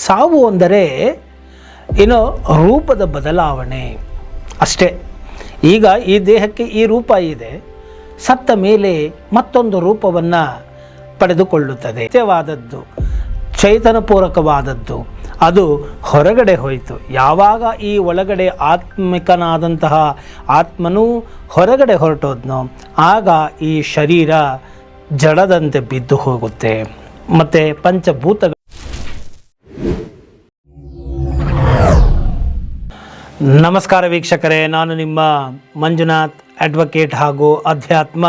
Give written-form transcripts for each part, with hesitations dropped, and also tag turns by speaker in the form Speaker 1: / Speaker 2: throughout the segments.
Speaker 1: ಸಾವು ಅಂದರೆ ಏನೋ ರೂಪದ ಬದಲಾವಣೆ ಅಷ್ಟೇ. ಈಗ ಈ ದೇಹಕ್ಕೆ ಈ ರೂಪ ಇದೆ, ಸತ್ತ ಮೇಲೆ ಮತ್ತೊಂದು ರೂಪವನ್ನು ಪಡೆದುಕೊಳ್ಳುತ್ತದೆ. ಸತ್ಯವಾದದ್ದು, ಚೈತನ್ಯಪೂರ್ವಕವಾದದ್ದು ಅದು ಹೊರಗಡೆ ಹೋಯಿತು. ಯಾವಾಗ ಈ ಒಳಗಡೆ ಆತ್ಮಿಕನಾದಂತಹ ಆತ್ಮನು ಹೊರಗಡೆ ಹೊರಟೋದ್ನೋ ಆಗ ಈ ಶರೀರ ಜಡದಂತೆ ಬಿದ್ದು ಹೋಗುತ್ತೆ. ಮತ್ತು ಪಂಚಭೂತಗಳು. ನಮಸ್ಕಾರ ವೀಕ್ಷಕರೇ, ನಾನು ನಿಮ್ಮ ಮಂಜುನಾಥ್ ಅಡ್ವೊಕೇಟ್ ಹಾಗೂ ಅಧ್ಯಾತ್ಮ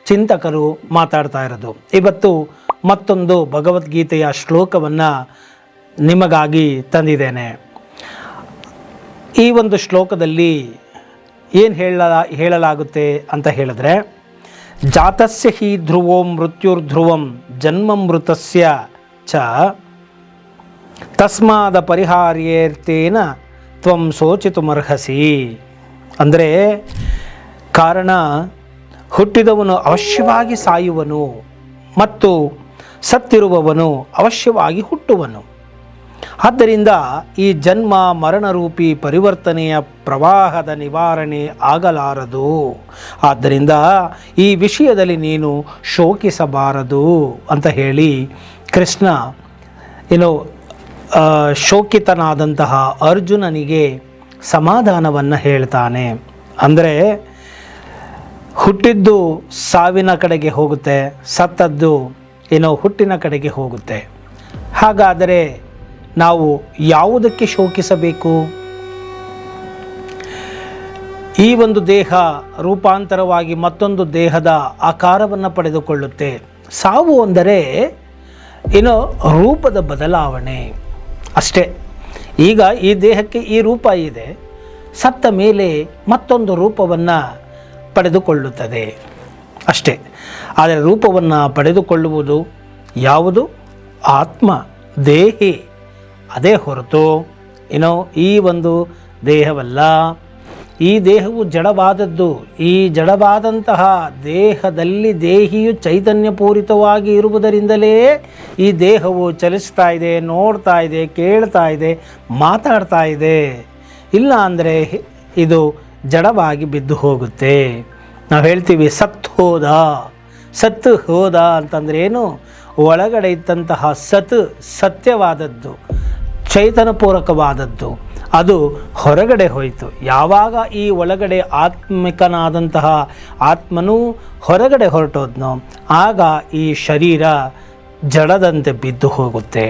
Speaker 1: ಚಿಂತಕರು ಮಾತಾಡ್ತಾ ಇರೋದು. ಇವತ್ತು ಮತ್ತೊಂದು ಭಗವದ್ಗೀತೆಯ ಶ್ಲೋಕವನ್ನು ನಿಮಗಾಗಿ ತಂದಿದ್ದೇನೆ. ಈ ಒಂದು ಶ್ಲೋಕದಲ್ಲಿ ಏನು ಹೇಳಲಾಗುತ್ತೆ ಅಂತ ಹೇಳಿದ್ರೆ, ಜಾತಸ್ಯ ಹಿ ಧ್ರುವಂ ಮೃತ್ಯುರ್ಧ್ರುವಂ ಜನ್ಮಮೃತಸ್ಯ ಚ ತಸ್ಮಾದ ಪರಿಹಾರ್ಯೇರ್ತೇನ ತ್ವಂ ಶೋಚಿತುಮರ್ಹಸಿ. ಅಂದರೆ ಕಾರಣ, ಹುಟ್ಟಿದವನು ಅವಶ್ಯವಾಗಿ ಸಾಯುವನು ಮತ್ತು ಸತ್ತಿರುವವನು ಅವಶ್ಯವಾಗಿ ಹುಟ್ಟುವನು. ಆದ್ದರಿಂದ ಈ ಜನ್ಮ ಮರಣರೂಪಿ ಪರಿವರ್ತನೆಯ ಪ್ರವಾಹದ ನಿವಾರಣೆ ಆಗಲಾರದು. ಆದ್ದರಿಂದ ಈ ವಿಷಯದಲ್ಲಿ ನೀನು ಶೋಕಿಸಬಾರದು ಅಂತ ಹೇಳಿ ಕೃಷ್ಣ ಶೋಕಿತನಾದಂತಹ ಅರ್ಜುನನಿಗೆ ಸಮಾಧಾನವನ್ನು ಹೇಳ್ತಾನೆ. ಅಂದರೆ ಹುಟ್ಟಿದ್ದು ಸಾವಿನ ಕಡೆಗೆ ಹೋಗುತ್ತೆ, ಸತ್ತದ್ದು ಹುಟ್ಟಿನ ಕಡೆಗೆ ಹೋಗುತ್ತೆ. ಹಾಗಾದರೆ ನಾವು ಯಾವುದಕ್ಕೆ ಶೋಕಿಸಬೇಕು? ಈ ಒಂದು ದೇಹ ರೂಪಾಂತರವಾಗಿ ಮತ್ತೊಂದು ದೇಹದ ಆಕಾರವನ್ನು ಪಡೆದುಕೊಳ್ಳುತ್ತೆ. ಸಾವು ಅಂದರೆ ರೂಪದ ಬದಲಾವಣೆ ಅಷ್ಟೇ. ಈಗ ಈ ದೇಹಕ್ಕೆ ಈ ರೂಪ ಇದೆ, ಸತ್ತ ಮೇಲೆ ಮತ್ತೊಂದು ರೂಪವನ್ನು ಪಡೆದುಕೊಳ್ಳುತ್ತದೆ ಅಷ್ಟೇ. ಆದರೆ ರೂಪವನ್ನು ಪಡೆದುಕೊಳ್ಳುವುದು ಯಾವುದು? ಆತ್ಮ, ದೇಹಿ, ಅದೇ ಹೊರತು ಈ ಒಂದು ದೇಹವಲ್ಲ. ಈ ದೇಹವು ಜಡವಾದದ್ದು. ಈ ಜಡವಾದಂತಹ ದೇಹದಲ್ಲಿ ದೇಹಿಯು ಚೈತನ್ಯಪೂರಿತವಾಗಿ ಇರುವುದರಿಂದಲೇ ಈ ದೇಹವು ಚಲಿಸ್ತಾ ಇದೆ, ನೋಡ್ತಾ ಇದೆ, ಕೇಳ್ತಾ ಇದೆ, ಮಾತಾಡ್ತಾ ಇದೆ. ಇಲ್ಲ ಅಂದರೆ ಇದು ಜಡವಾಗಿ ಬಿದ್ದು ಹೋಗುತ್ತೆ. ನಾವು ಹೇಳ್ತೀವಿ ಸತ್ತು ಹೋದ ಅಂತಂದ್ರೆ ಏನು? ಒಳಗಡೆ ಇದ್ದಂತಹ ಸತ್ಯವಾದದ್ದು, ಚೈತನ್ಯಪೂರ್ವಕವಾದದ್ದು ಅದು ಹೊರಗಡೆ ಹೋಯಿತು. ಯಾವಾಗ ಈ ಒಳಗಡೆ ಆತ್ಮಿಕನಾದಂತಹ ಆತ್ಮನು ಹೊರಗಡೆ ಹೊರಟೋದ್ನೋ ಆಗ ಈ ಶರೀರ ಜಡದಂತೆ ಬಿದ್ದು ಹೋಗುತ್ತೆ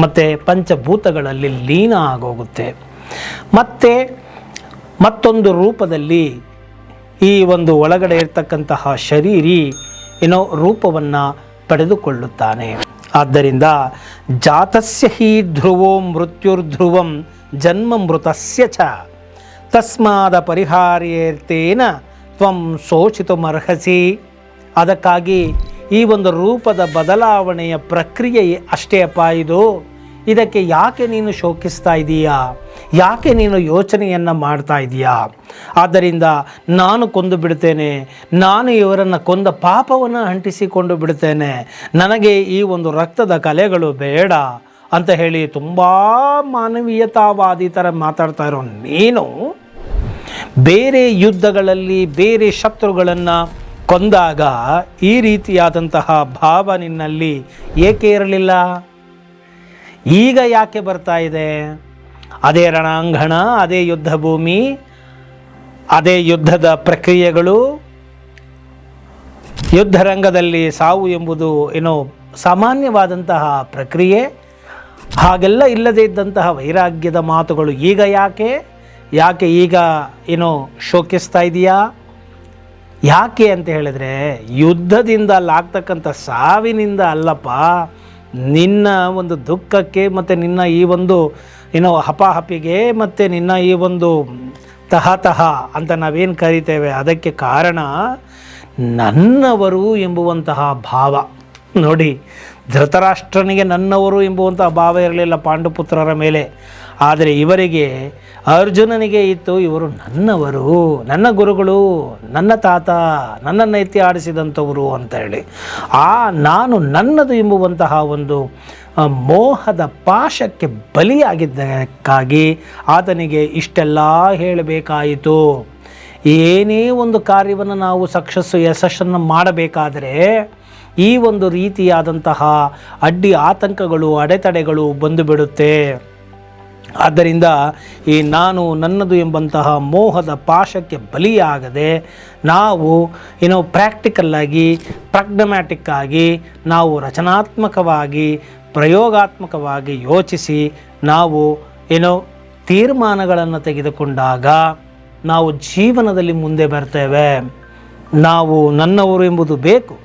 Speaker 1: ಮತ್ತು ಪಂಚಭೂತಗಳಲ್ಲಿ ಲೀನ ಆಗೋಗುತ್ತೆ. ಮತ್ತು ಮತ್ತೊಂದು ರೂಪದಲ್ಲಿ ಈ ಒಂದು ಒಳಗಡೆ ಇರ್ತಕ್ಕಂತಹ ಶರೀರಿ ರೂಪವನ್ನು ಪಡೆದುಕೊಳ್ಳುತ್ತಾನೆ. ಆದ್ದರಿಂದ ಜಾತಸ್ಯ ಹಿ ಧ್ರುವಂ ಮೃತ್ಯುರ್ಧ್ರುವಂ ಜನ್ಮಮೃತಸ್ಯ ಚ ತಸ್ಮಾದ ಪರಿಹಾರ್ಯೇರ್ತೇನ ತ್ವಂ ಶೋಚಿತುಮರ್ಹಸಿ. ಅದಕ್ಕಾಗಿ ಈ ಒಂದು ರೂಪದ ಬದಲಾವಣೆಯ ಪ್ರಕ್ರಿಯೆ ಅಷ್ಟೇ ಅಪ್ಪ ಇದು. ಇದಕ್ಕೆ ಯಾಕೆ ನೀನು ಶೋಕಿಸ್ತಾ ಇದೀಯಾ? ಯಾಕೆ ನೀನು ಯೋಚನೆಯನ್ನು ಮಾಡ್ತಾ ಇದೀಯಾ? ಆದ್ದರಿಂದ ನಾನು ಕೊಂದು ಬಿಡ್ತೇನೆ, ನಾನು ಇವರನ್ನು ಕೊಂದ ಪಾಪವನ್ನು ಅಂಟಿಸಿಕೊಂಡು ಬಿಡ್ತೇನೆ, ನನಗೆ ಈ ಒಂದು ರಕ್ತದ ಕಲೆಗಳು ಬೇಡ ಅಂತ ಹೇಳಿ ತುಂಬ ಮಾನವೀಯತಾವಾದಿ ಥರ ಮಾತಾಡ್ತಾ ಇರೋ ನೀನು ಬೇರೆ ಯುದ್ಧಗಳಲ್ಲಿ ಬೇರೆ ಶತ್ರುಗಳನ್ನು ಕೊಂದಾಗ ಈ ರೀತಿಯಾದಂತಹ ಭಾವ ನಿನ್ನಲ್ಲಿ ಏಕೆ ಇರಲಿಲ್ಲ? ಈಗ ಯಾಕೆ ಬರ್ತಾ ಇದೆ? ಅದೇ ರಣಾಂಗಣ, ಅದೇ ಯುದ್ಧ ಭೂಮಿ, ಅದೇ ಯುದ್ಧದ ಪ್ರಕ್ರಿಯೆಗಳು. ಯುದ್ಧರಂಗದಲ್ಲಿ ಸಾವು ಎಂಬುದು ಸಾಮಾನ್ಯವಾದಂತಹ ಪ್ರಕ್ರಿಯೆ. ಹಾಗೆಲ್ಲ ಇಲ್ಲದೇ ಇದ್ದಂತಹ ವೈರಾಗ್ಯದ ಮಾತುಗಳು ಈಗ ಯಾಕೆ ಈಗ ಶೋಕಿಸ್ತಾ ಇದೆಯಾ? ಯಾಕೆ ಅಂತ ಹೇಳಿದ್ರೆ ಯುದ್ಧದಿಂದ ಆಗ್ತಕ್ಕಂಥ ಸಾವಿನಿಂದ ಅಲ್ಲಪ್ಪ, ನಿನ್ನ ಒಂದು ದುಃಖಕ್ಕೆ ಮತ್ತು ನಿನ್ನ ಈ ಒಂದು ಹಪಾಹಪಿಗೆ ಮತ್ತು ನಿನ್ನ ಈ ಒಂದು ತಹತಹ ಅಂತ ನಾವೇನು ಕರಿತೇವೆ ಅದಕ್ಕೆ ಕಾರಣ ನನ್ನವರು ಎಂಬುವಂತಹ ಭಾವ. ನೋಡಿ, ಧೃತರಾಷ್ಟ್ರನಿಗೆ ನನ್ನವರು ಎಂಬುವಂಥ ಭಾವ ಇರಲಿಲ್ಲ ಪಾಂಡುಪುತ್ರರ ಮೇಲೆ. ಆದರೆ ಇವರಿಗೆ, ಅರ್ಜುನನಿಗೆ ಇತ್ತು, ಇವರು ನನ್ನವರು, ನನ್ನ ಗುರುಗಳು, ನನ್ನ ತಾತ, ನನ್ನನ್ನು ಎತ್ತಿ ಆಡಿಸಿದಂಥವರು ಅಂತ ಹೇಳಿ. ನಾನು ನನ್ನದು ಎಂಬುವಂತಹ ಒಂದು ಮೋಹದ ಪಾಶಕ್ಕೆ ಬಲಿಯಾಗಿದ್ದಕ್ಕಾಗಿ ಆತನಿಗೆ ಇಷ್ಟೆಲ್ಲ ಹೇಳಬೇಕಾಯಿತು. ಏನೇ ಒಂದು ಕಾರ್ಯವನ್ನು ನಾವು ಯಶಸ್ಸನ್ನು ಮಾಡಬೇಕಾದರೆ ಈ ಒಂದು ರೀತಿಯಾದಂತಹ ಅಡ್ಡಿ ಆತಂಕಗಳು, ಅಡೆತಡೆಗಳು ಬಂದು ಬಿಡುತ್ತೆ. ಆದ್ದರಿಂದ ಈ ನಾನು ನನ್ನದು ಎಂಬಂತಹ ಮೋಹದ ಪಾಶಕ್ಕೆ ಬಲಿಯಾಗದೆ ನಾವು ಪ್ರಾಕ್ಟಿಕಲ್ಲಾಗಿ, ಪ್ರಾಗ್ಮಮ್ಯಾಟಿಕ್ಕಾಗಿ, ನಾವು ರಚನಾತ್ಮಕವಾಗಿ, ಪ್ರಯೋಗಾತ್ಮಕವಾಗಿ ಯೋಚಿಸಿ ನಾವು ತೀರ್ಮಾನಗಳನ್ನು ತೆಗೆದುಕೊಂಡಾಗ ನಾವು ಜೀವನದಲ್ಲಿ ಮುಂದೆ ಬರ್ತೇವೆ. ನಾವು ನನ್ನವರು ಎಂಬುದು ಬೇಕು,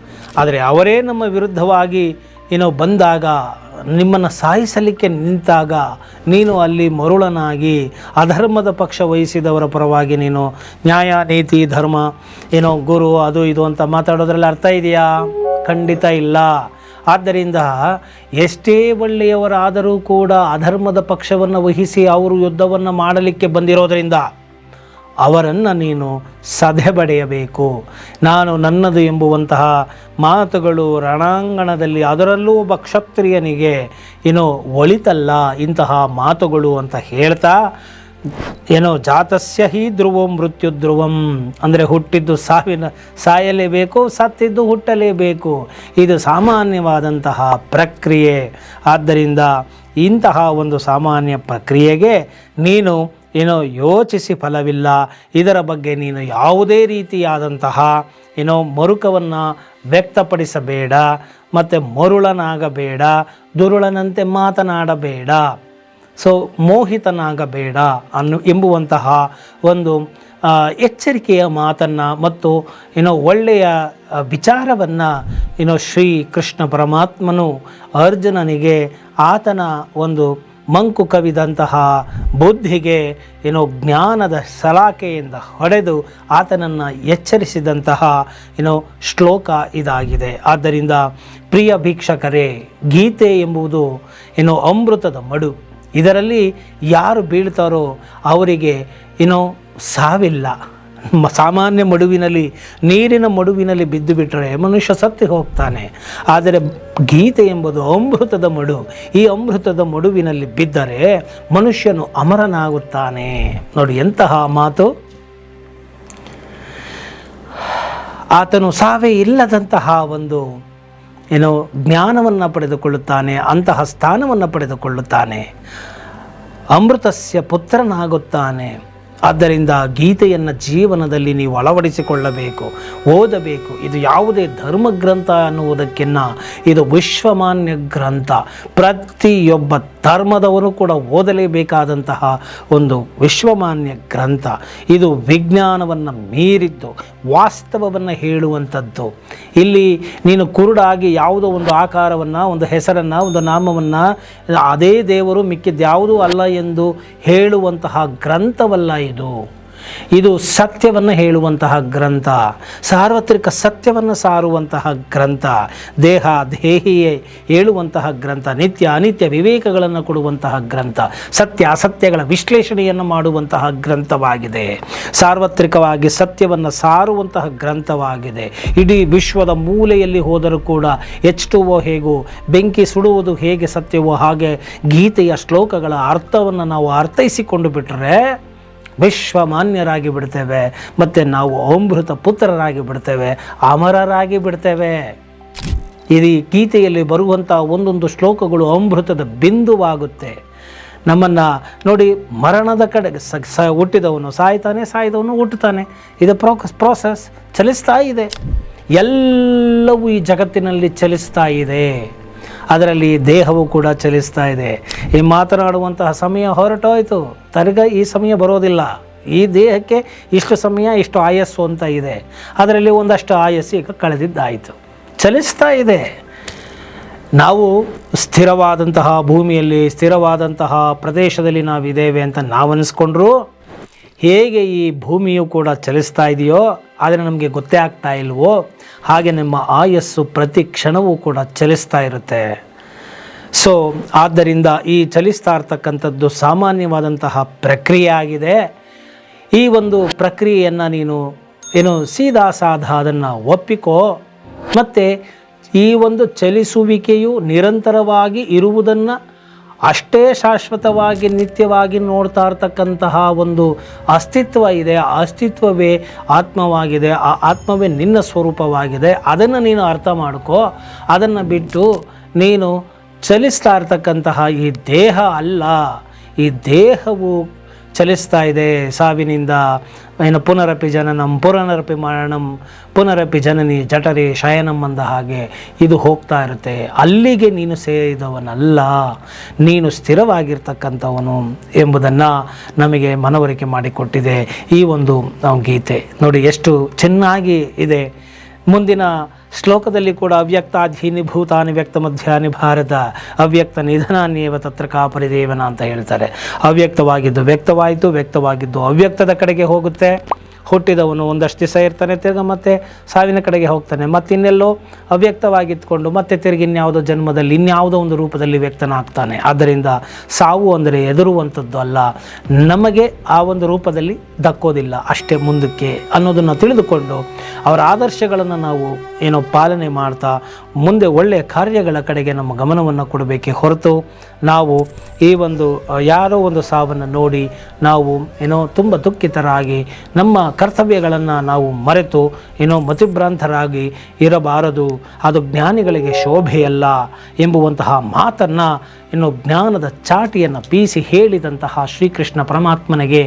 Speaker 1: ಆದರೆ ಅವರೇ ನಮ್ಮ ವಿರುದ್ಧವಾಗಿ ಬಂದಾಗ, ನಿಮ್ಮನ್ನು ಸಾಯಿಸಲಿಕ್ಕೆ ನಿಂತಾಗ ನೀನು ಅಲ್ಲಿ ಮರುಳನಾಗಿ ಅಧರ್ಮದ ಪಕ್ಷ ವಹಿಸಿದವರ ಪರವಾಗಿ ನೀನು ನ್ಯಾಯ, ನೀತಿ, ಧರ್ಮ, ಗುರು, ಅದು ಇದು ಅಂತ ಮಾತಾಡೋದ್ರಲ್ಲಿ ಅರ್ಥ ಇದೆಯಾ? ಖಂಡಿತ ಇಲ್ಲ. ಆದ್ದರಿಂದ ಎಷ್ಟೇ ಒಳ್ಳೆಯವರಾದರೂ ಕೂಡ ಅಧರ್ಮದ ಪಕ್ಷವನ್ನು ವಹಿಸಿ ಅವರು ಯುದ್ಧವನ್ನು ಮಾಡಲಿಕ್ಕೆ ಬಂದಿರೋದರಿಂದ ಅವರನ್ನು ನೀನು ಸದೆಬಡೆಯಬೇಕು. ನಾನು ನನ್ನದು ಎಂಬುವಂತಹ ಮಾತುಗಳು ರಣಾಂಗಣದಲ್ಲಿ, ಅದರಲ್ಲೂ ಒಬ್ಬ ಕ್ಷತ್ರಿಯನಿಗೆ ಒಳಿತಲ್ಲ ಇಂತಹ ಮಾತುಗಳು ಅಂತ ಹೇಳ್ತಾ, ಜಾತಸ್ಯ ಹಿ ಧ್ರುವಂ ಮೃತ್ಯು ಧ್ರುವಂ, ಅಂದರೆ ಹುಟ್ಟಿದ್ದು ಸಾಯಲೇಬೇಕು, ಸತ್ತಿದ್ದು ಹುಟ್ಟಲೇಬೇಕು. ಇದು ಸಾಮಾನ್ಯವಾದಂತಹ ಪ್ರಕ್ರಿಯೆ. ಆದ್ದರಿಂದ ಇಂತಹ ಒಂದು ಸಾಮಾನ್ಯ ಪ್ರಕ್ರಿಯೆಗೆ ನೀನು ಯೋಚಿಸಿ ಫಲವಿಲ್ಲ. ಇದರ ಬಗ್ಗೆ ನೀನು ಯಾವುದೇ ರೀತಿಯಾದಂತಹ ಮರುಕವನ್ನು ವ್ಯಕ್ತಪಡಿಸಬೇಡ, ಮತ್ತು ಮರುಳನಾಗಬೇಡ, ದುರುಳನಂತೆ ಮಾತನಾಡಬೇಡ, ಮೋಹಿತನಾಗಬೇಡ ಎಂಬುವಂತಹ ಒಂದು ಎಚ್ಚರಿಕೆಯ ಮಾತನ್ನು ಮತ್ತು ಒಳ್ಳೆಯ ವಿಚಾರವನ್ನು ಶ್ರೀ ಕೃಷ್ಣ ಪರಮಾತ್ಮನು ಅರ್ಜುನನಿಗೆ ಆತನ ಒಂದು ಮಂಕು ಕವಿದಂತಹ ಬುದ್ಧಿಗೆ ಜ್ಞಾನದ ಸಲಾಕೆಯಿಂದ ಹೊಡೆದು ಆತನನ್ನು ಎಚ್ಚರಿಸಿದಂತಹ ಶ್ಲೋಕ ಇದಾಗಿದೆ. ಆದ್ದರಿಂದ ಪ್ರಿಯ ಭೀಕ್ಷಕರೇ, ಗೀತೆ ಎಂಬುದು ಅಮೃತದ ಮಡು. ಇದರಲ್ಲಿ ಯಾರು ಬೀಳ್ತಾರೋ ಅವರಿಗೆ ಸಾವಿಲ್ಲ. ಸಾಮಾನ್ಯ ಮಡುವಿನಲ್ಲಿ, ನೀರಿನ ಮಡುವಿನಲ್ಲಿ ಬಿದ್ದು ಬಿಟ್ಟರೆ ಮನುಷ್ಯ ಸತ್ತು ಹೋಗ್ತಾನೆ. ಆದರೆ ಗೀತೆ ಎಂಬುದು ಅಮೃತದ ಮಡು. ಈ ಅಮೃತದ ಮಡುವಿನಲ್ಲಿ ಬಿದ್ದರೆ ಮನುಷ್ಯನು ಅಮರನಾಗುತ್ತಾನೆ. ನೋಡಿ ಎಂತಹ ಮಾತು! ಆತನು ಸಾವೇ ಇಲ್ಲದಂತಹ ಒಂದು ಜ್ಞಾನವನ್ನು ಪಡೆದುಕೊಳ್ಳುತ್ತಾನೆ, ಅಂತಹ ಸ್ಥಾನವನ್ನು ಪಡೆದುಕೊಳ್ಳುತ್ತಾನೆ, ಅಮೃತಸ್ಯ ಪುತ್ರನಾಗುತ್ತಾನೆ. ಆದ್ದರಿಂದ ಗೀತೆಯನ್ನು ಜೀವನದಲ್ಲಿ ನೀವು ಅಳವಡಿಸಿಕೊಳ್ಳಬೇಕು, ಓದಬೇಕು. ಇದು ಯಾವುದೇ ಧರ್ಮಗ್ರಂಥ ಅನ್ನುವುದಕ್ಕಿಂತ ಇದು ವಿಶ್ವಮಾನ್ಯ ಗ್ರಂಥ. ಪ್ರತಿಯೊಬ್ಬ ಧರ್ಮದವನು ಕೂಡ ಓದಲೇಬೇಕಾದಂತಹ ಒಂದು ವಿಶ್ವಮಾನ್ಯ ಗ್ರಂಥ. ಇದು ವಿಜ್ಞಾನವನ್ನು ಮೀರಿದ್ದು, ವಾಸ್ತವವನ್ನು ಹೇಳುವಂಥದ್ದು. ಇಲ್ಲಿ ನೀನು ಕುರುಡಾಗಿ ಯಾವುದೋ ಒಂದು ಆಕಾರವನ್ನು, ಒಂದು ಹೆಸರನ್ನು, ಒಂದು ನಾಮವನ್ನು, ಅದೇ ದೇವರು ಮಿಕ್ಕಿದ್ಯಾವುದೂ ಅಲ್ಲ ಎಂದು ಹೇಳುವಂತಹ ಗ್ರಂಥವಲ್ಲ ಇದು ಸತ್ಯವನ್ನು ಹೇಳುವಂತಹ ಗ್ರಂಥ, ಸಾರ್ವತ್ರಿಕ ಸತ್ಯವನ್ನು ಸಾರುವಂತಹ ಗ್ರಂಥ, ದೇಹಿಯೇ ಹೇಳುವಂತಹ ಗ್ರಂಥ, ನಿತ್ಯ ಅನಿತ್ಯ ವಿವೇಕಗಳನ್ನು ಕೊಡುವಂತಹ ಗ್ರಂಥ, ಸತ್ಯ ಅಸತ್ಯಗಳ ವಿಶ್ಲೇಷಣೆಯನ್ನು ಮಾಡುವಂತಹ ಗ್ರಂಥವಾಗಿದೆ. ಸಾರ್ವತ್ರಿಕವಾಗಿ ಸತ್ಯವನ್ನು ಸಾರುವಂತಹ ಗ್ರಂಥವಾಗಿದೆ. ಇಡೀ ವಿಶ್ವದ ಮೂಲೆಯಲ್ಲಿ ಹೋದರೂ ಕೂಡ H2O ಹೇಗೂ ಬೆಂಕಿ ಸುಡುವುದು ಹೇಗೆ ಸತ್ಯವೋ ಹಾಗೆ ಗೀತೆಯ ಶ್ಲೋಕಗಳ ಅರ್ಥವನ್ನು ನಾವು ಅರ್ಥೈಸಿಕೊಂಡು ಬಿಟ್ಟರೆ ವಿಶ್ವಮಾನ್ಯರಾಗಿ ಬಿಡ್ತೇವೆ, ಮತ್ತು ನಾವು ಅಮೃತ ಪುತ್ರರಾಗಿ ಬಿಡ್ತೇವೆ, ಅಮರರಾಗಿ ಬಿಡ್ತೇವೆ. ಇದು ಗೀತೆಯಲ್ಲಿ ಬರುವಂಥ ಒಂದೊಂದು ಶ್ಲೋಕಗಳು ಅಮೃತದ ಬಿಂದುವಾಗುತ್ತೆ. ನಮ್ಮನ್ನು ನೋಡಿ, ಮರಣದ ಕಡೆಗೆ ಹುಟ್ಟಿದವನು ಸಾಯ್ತಾನೆ, ಸಾಯ್ದವನು ಹುಟ್ಟುತ್ತಾನೆ. ಇದು ಪ್ರೋಸೆಸ್ ಚಲಿಸ್ತಾ ಇದೆ. ಎಲ್ಲವೂ ಈ ಜಗತ್ತಿನಲ್ಲಿ ಚಲಿಸ್ತಾ ಇದೆ. ಅದರಲ್ಲಿ ದೇಹವು ಕೂಡ ಚಲಿಸ್ತಾ ಇದೆ. ಈ ಮಾತನಾಡುವಂತಹ ಸಮಯ ಹೊರಟೋಯ್ತು, ತನಗೆ ಈ ಸಮಯ ಬರೋದಿಲ್ಲ. ಈ ದೇಹಕ್ಕೆ ಇಷ್ಟು ಸಮಯ, ಇಷ್ಟು ಆಯಸ್ಸು ಅಂತ ಇದೆ. ಅದರಲ್ಲಿ ಒಂದಷ್ಟು ಆಯಸ್ಸು ಈಗ ಕಳೆದಿದ್ದಾಯಿತು, ಚಲಿಸ್ತಾ ಇದೆ. ನಾವು ಸ್ಥಿರವಾದಂತಹ ಭೂಮಿಯಲ್ಲಿ, ಸ್ಥಿರವಾದಂತಹ ಪ್ರದೇಶದಲ್ಲಿ ನಾವಿದ್ದೇವೆ ಅಂತ ನಾವು ಅನಿಸ್ಕೊಂಡ್ರು ಹೇಗೆ ಈ ಭೂಮಿಯು ಕೂಡ ಚಲಿಸ್ತಾ ಇದೆಯೋ ಆದರೆ ನಮಗೆ ಗೊತ್ತೇ ಆಗ್ತಾ ಇಲ್ವೋ, ಹಾಗೆ ನಿಮ್ಮ ಆಯಸ್ಸು ಪ್ರತಿ ಕ್ಷಣವೂ ಕೂಡ ಚಲಿಸ್ತಾ ಇರುತ್ತೆ. ಸೊ ಆದ್ದರಿಂದ ಈ ಚಲಿಸ್ತಾ ಇರ್ತಕ್ಕಂಥದ್ದು ಸಾಮಾನ್ಯವಾದಂತಹ ಪ್ರಕ್ರಿಯೆ ಆಗಿದೆ. ಈ ಒಂದು ಪ್ರಕ್ರಿಯೆಯನ್ನು ನೀನು ಸೀದಾ ಸಾದಾ ಅದನ್ನು ಒಪ್ಪಿಕೋ. ಮತ್ತು ಈ ಒಂದು ಚಲಿಸುವಿಕೆಯು ನಿರಂತರವಾಗಿ ಇರುವುದನ್ನು ಅಷ್ಟೇ ಶಾಶ್ವತವಾಗಿ ನಿತ್ಯವಾಗಿ ನೋಡ್ತಾ ಇರ್ತಕ್ಕಂತಹ ಒಂದು ಅಸ್ತಿತ್ವ ಇದೆ. ಆ ಅಸ್ತಿತ್ವವೇ ಆತ್ಮವಾಗಿದೆ. ಆ ಆತ್ಮವೇ ನಿನ್ನ ಸ್ವರೂಪವಾಗಿದೆ. ಅದನ್ನು ನೀನು ಅರ್ಥ ಮಾಡ್ಕೋ. ಅದನ್ನು ಬಿಟ್ಟು ನೀನು ಚಲಿಸ್ತಾ ಇರ್ತಕ್ಕಂತಹ ಈ ದೇಹ ಅಲ್ಲ, ಈ ದೇಹವು ಚಲಿಸ್ತಾ ಇದೆ ಸಾವಿನಿಂದ. ಪುನರಪಿ ಜನನಂ ಪುನರಪಿ ಮರಣಂ ಪುನರಪಿ ಜನನಿ ಜಠರಿ ಶಯನಂ ಅಂದ ಹಾಗೆ ಇದು ಹೋಗ್ತಾ ಇರುತ್ತೆ. ಅಲ್ಲಿಗೆ ನೀನು ಸೇರಿದವನಲ್ಲ, ನೀನು ಸ್ಥಿರವಾಗಿರ್ತಕ್ಕಂಥವನು ಎಂಬುದನ್ನು ನಮಗೆ ಮನವರಿಕೆ ಮಾಡಿಕೊಟ್ಟಿದೆ ಈ ಒಂದು ಗೀತೆ. ನೋಡಿ ಎಷ್ಟು ಚೆನ್ನಾಗಿ ಇದೆ. ಮುಂದಿನ ಶ್ಲೋಕದಲ್ಲಿ ಕೂಡ ಅವ್ಯಕ್ತಾಧೀನಿ ಭೂತಾನಿ ವ್ಯಕ್ತ ಮಧ್ಯಾನಿ ಭಾರತ ಅವ್ಯಕ್ತ ನಿಧನಾನ್ಯೇವ ತತ್ರ ಕಾಪರಿದೇವನ ಅಂತ ಹೇಳ್ತಾರೆ. ಅವ್ಯಕ್ತವಾಗಿದ್ದು ವ್ಯಕ್ತವಾಯಿತು, ವ್ಯಕ್ತವಾಗಿದ್ದು ಅವ್ಯಕ್ತದ ಕಡೆಗೆ ಹೋಗುತ್ತೆ. ಹುಟ್ಟಿದವನು ಒಂದಷ್ಟು ದಿವಸ ಇರ್ತಾನೆ, ತಿರ್ಗ ಮತ್ತೆ ಸಾವಿನ ಕಡೆಗೆ ಹೋಗ್ತಾನೆ. ಮತ್ತಿನ್ನೆಲ್ಲೋ ಅವ್ಯಕ್ತವಾಗಿತ್ಕೊಂಡು ಮತ್ತೆ ತಿರುಗಿ ಇನ್ಯಾವುದೋ ಜನ್ಮದಲ್ಲಿ ಇನ್ಯಾವುದೋ ಒಂದು ರೂಪದಲ್ಲಿ ವ್ಯಕ್ತನಾಗ್ತಾನೆ. ಆದ್ದರಿಂದ ಸಾವು ಅಂದರೆ ಎದುರುವಂಥದ್ದು ಅಲ್ಲ, ನಮಗೆ ಆ ಒಂದು ರೂಪದಲ್ಲಿ ದಕ್ಕೋದಿಲ್ಲ ಅಷ್ಟೇ ಮುಂದಕ್ಕೆ ಅನ್ನೋದನ್ನು ತಿಳಿದುಕೊಂಡು ಅವರ ಆದರ್ಶಗಳನ್ನು ನಾವು ಪಾಲನೆ ಮಾಡ್ತಾ ಮುಂದೆ ಒಳ್ಳೆಯ ಕಾರ್ಯಗಳ ಕಡೆಗೆ ನಮ್ಮ ಗಮನವನ್ನು ಕೊಡಬೇಕೇ ಹೊರತು ನಾವು ಈ ಒಂದು ಯಾರೋ ಒಂದು ಸಾವನ್ನು ನೋಡಿ ನಾವು ತುಂಬ ದುಃಖಿತರಾಗಿ ನಮ್ಮ ಕರ್ತವ್ಯಗಳನ್ನು ನಾವು ಮರೆತು ಮತಿಭ್ರಾಂತರಾಗಿ ಇರಬಾರದು. ಅದು ಜ್ಞಾನಿಗಳಿಗೆ ಶೋಭೆಯಲ್ಲ ಎಂಬುವಂತಹ ಮಾತನ್ನು ಜ್ಞಾನದ ಚಾಟಿಯನ್ನು ಬೀಸಿ ಹೇಳಿದಂತಹ ಶ್ರೀಕೃಷ್ಣ ಪರಮಾತ್ಮನಿಗೆ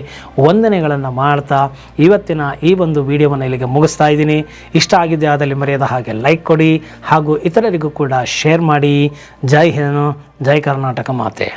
Speaker 1: ವಂದನೆಗಳನ್ನು ಮಾಡ್ತಾ ಇವತ್ತಿನ ಈ ಒಂದು ವಿಡಿಯೋವನ್ನು ಇಲ್ಲಿಗೆ ಮುಗಿಸ್ತಾ ಇದ್ದೀನಿ. ಇಷ್ಟ ಆಗಿದೆ ಆದಲ್ಲಿ ಮರೆಯದ ಹಾಗೆ ಲೈಕ್ ಕೊಡಿ ಹಾಗೂ ಇತರರಿಗೂ ಕೂಡ ಶೇರ್ ಮಾಡಿ. ಜೈ ಹಿಂದ್, ಜೈ ಕರ್ನಾಟಕ ಮಾತೆ.